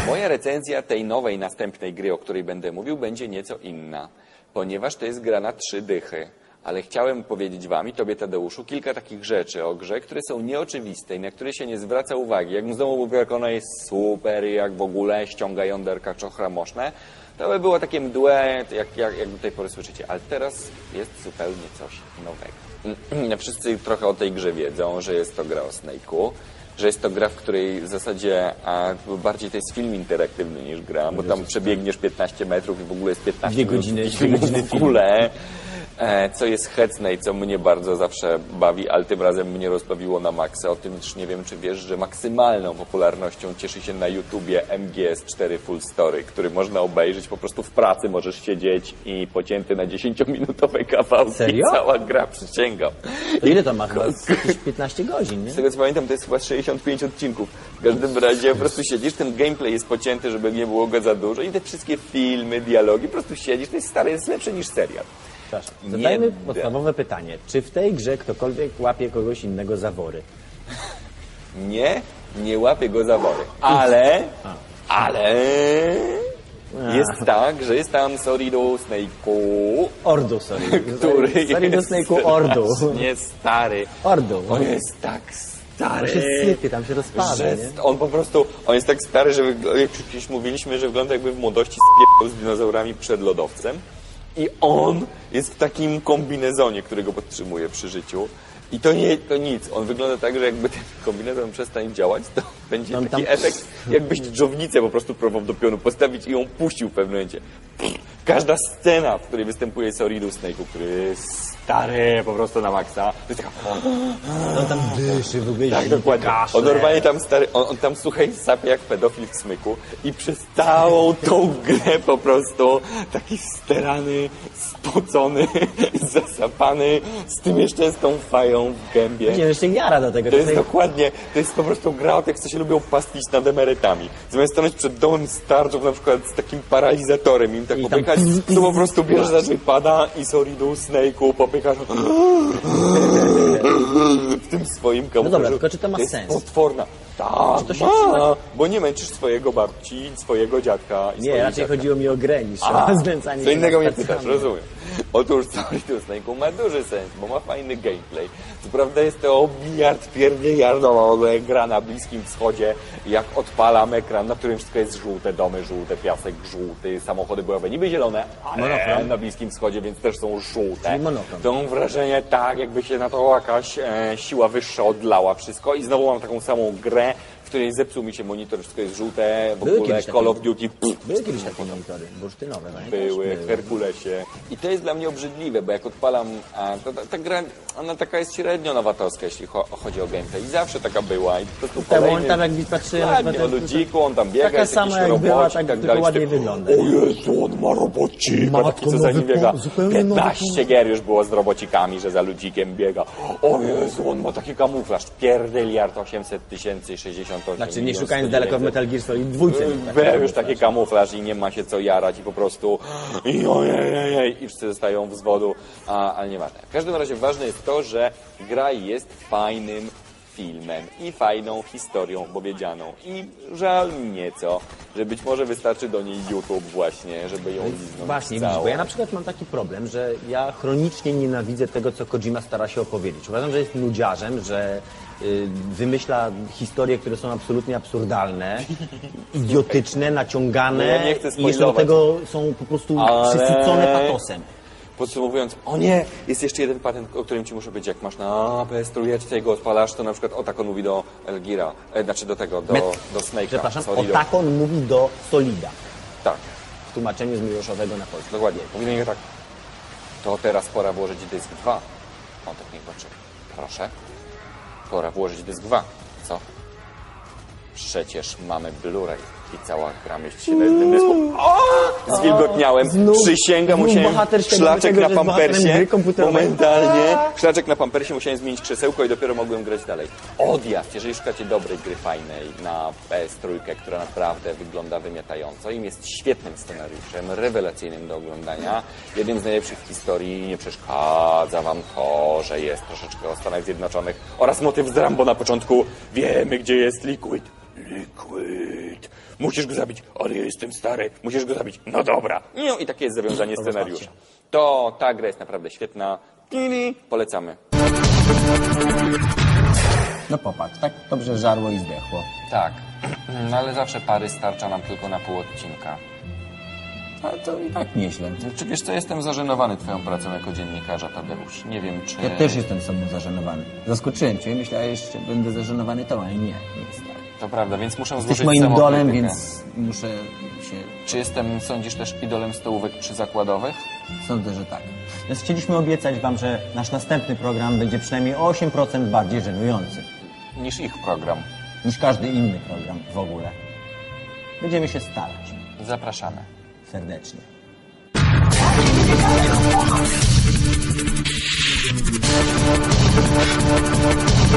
Moja recenzja tej nowej, następnej gry, o której będę mówił, będzie nieco inna, ponieważ to jest gra na 3 dychy. Ale chciałem powiedzieć wam i tobie, Tadeuszu, kilka takich rzeczy o grze, które są nieoczywiste i na które się nie zwraca uwagi. Jakbym znowu mówił, jak ona jest super i jak w ogóle ściąga jąderka czochramoszne, to by było takie mdłe, jak do tej pory słyszycie. Ale teraz jest zupełnie coś nowego. Wszyscy trochę o tej grze wiedzą, że jest to gra o Snake'u, że jest to gra, w której w zasadzie bardziej to jest film interaktywny niż gra, bo tam przebiegniesz 15 metrów i w ogóle jest 15 godziny w ogóle. Co jest hecne i co mnie bardzo zawsze bawi, ale tym razem mnie rozbawiło na maksa. O tym też nie wiem, czy wiesz, że maksymalną popularnością cieszy się na YouTubie MGS4 Full Story, który można obejrzeć po prostu w pracy, możesz siedzieć i pocięty na 10-minutowe kawałki. Serio? Cała gra, przysięgam. To ile to ma? Jakieś 15 godzin, nie? Z tego co pamiętam, to jest chyba 65 odcinków. W każdym razie po prostu siedzisz, ten gameplay jest pocięty, żeby nie było go za dużo i te wszystkie filmy, dialogi, po prostu siedzisz, to jest stary, jest lepsze niż serial. Zadajmy podstawowe pytanie. Czy w tej grze ktokolwiek łapie kogoś innego za wory? Nie łapie go za wory. Ale jest tak, że jest tam Sorido Snake'u. Ordu, sorry. Który Sorido jest Snake'u Ordu. nie stary. Ordu. On jest tak stary. On się sypie, tam się rozpada, że nie? on jest tak stary, że jak już mówiliśmy, że wygląda jakby w młodości z dinozaurami przed lodowcem. I on jest w takim kombinezonie, który go podtrzymuje przy życiu. I to nic. On wygląda tak, że jakby ten kombinezon przestanie działać, to będzie taki efekt, jakbyś dżownicę po prostu próbował do pionu postawić i ją puścił w pewnym momencie. Każda scena, w której występuje Sorido Snake'u, który jest stary po prostu na maksa, to jest taka... On tam dyszy, w ogóle tak, dokładnie. On normalnie tam stary, on tam słuchaj, sapie jak pedofil w smyku i przez całą tą grę po prostu taki sterany, spocony, zasapany, z tym jeszcze z tą fają w gębie. Nie, jeszcze jara do tego. To jest dokładnie, to jest po prostu gra o tych, co się lubią pastwić nad emerytami. Zamiast stanąć przed domem starców na przykład z takim paralizatorem im tak popychać, to po prostu bierzesz, zazwyczaj pada i Sorido Snake'u popychasz w tym swoim kamuflażu. No dobra, tylko czy to ma jest sens? potworna. Tak, to się ma, bo nie męczysz swojego babci, swojego dziadka i Nie, raczej dziadka. chodziło mi o grę niż o znęcanie się. Co innego mnie nad pytasz, starcami. rozumiem. Otóż Sorido Snake'u ma duży sens, bo ma fajny gameplay. Co prawda jest to pierdyliardowa gra na Bliskim Wschodzie, jak odpalam ekran, na którym wszystko jest żółte, domy żółte, piasek żółty, samochody bojowe niby zielone, ale Monokrom. na Bliskim Wschodzie, więc też są żółte. Czyli monokrom. To mam wrażenie tak, jakby się na to jakaś siła wyższa odlała wszystko i znowu mam taką samą grę, w której zepsuł mi się monitor, wszystko jest żółte, w Były ogóle kiedyś Call takie- of Duty. Były kiedyś takie monitory, bursztynowe, pamiętasz? Były w Herkulesie. I to jest dla mnie obrzydliwe, bo jak odpalam, to ta gra, ona taka jest średnio nowatorska, jeśli chodzi o gameplay. I zawsze taka była. I po prostu kolejny... Tam jak patrzyłem... Ładnie, o ludziku, on tam biega, Taka jest sama jakiś jak była, robocik, tak tak tylko dalej. ładnie wygląda. O Jezu, on ma robocika, taki co za nim biega. 15 gier już było z robocikami, że za ludzikiem biega. O Jezu, on ma taki kamuflaż. Pierdyliard 800 tysięcy 68 Znaczy, nie milionów szukając daleko w 900. Metal Gear Solid 2. Był już taki kamuflaż i nie ma się co jarać i po prostu i ojej, i wszyscy zostają w zwodu, ale nie ważne. W każdym razie ważne jest to, że gra jest fajnym filmem i fajną historią opowiedzianą i żal mi nieco, że być może wystarczy do niej YouTube właśnie, żeby ją liznąć Właśnie, całą. widzisz, bo ja na przykład mam taki problem, że ja chronicznie nienawidzę tego, co Kojima stara się opowiedzieć. Uważam, że jest nudziarzem, że wymyśla historie, które są absolutnie absurdalne, idiotyczne, naciągane No ja nie chcę i jeszcze do spoilować. tego są po prostu przesycone patosem. Podsumowując, o nie, jest jeszcze jeden patent, o którym ci muszę powiedzieć, jak masz na PS3 go odpalasz, to na przykład o tak on mówi do Elgira, znaczy do tego, do Snake'a. Przepraszam, Solido. o tak on mówi do Solida. Tak, W tłumaczeniu z Miłoszowego na polski. dokładnie. Mówi do niego tak, to teraz pora włożyć dysk 2. On tak nie patrzy. Proszę, pora włożyć dysk 2. Co? Przecież mamy Blu-ray i cała gra mieści się na jednym dysku. Zwilgotniałem, przysięgam, znów musiałem bohater świadomy szlaczek tego, na że jest bohaterem pampersie, gry komputerowej. momentalnie, szlaczek na pampersie, musiałem zmienić krzesełko i dopiero mogłem grać dalej. Odjazd, jeżeli szukacie dobrej gry fajnej na PS3, która naprawdę wygląda wymiatająco, im jest świetnym scenariuszem, rewelacyjnym do oglądania, jednym z najlepszych w historii, nie przeszkadza wam to, że jest troszeczkę o Stanach Zjednoczonych oraz motyw z Rambo na początku, wiemy gdzie jest Liquid. Liquid. Musisz go zabić, ale ja jestem stary. Musisz go zabić. No dobra. No i takie jest zawiązanie scenariusza. Ta gra jest naprawdę świetna. Polecamy. No popatrz, tak dobrze żarło i zdechło. Tak. No ale zawsze pary starcza nam tylko na pół odcinka. Ale to i tak nieźle. Czy wiesz co, jestem zażenowany twoją pracą jako dziennikarza, Tadeusz. Nie wiem, czy... Ja też jestem sobą zażenowany. Zaskoczyłem cię i myślałem, że będę zażenowany tą, ale nie jest tak. To prawda, więc muszę Jesteś złożyć moim samokrytykę. idolem, więc muszę się... Czy jestem, sądzisz, też idolem stołówek przyzakładowych? Sądzę, że tak. Więc chcieliśmy obiecać wam, że nasz następny program będzie przynajmniej o 8% bardziej żenujący Niż ich program. niż każdy inny program w ogóle. Będziemy się starać. Zapraszamy. Serdecznie.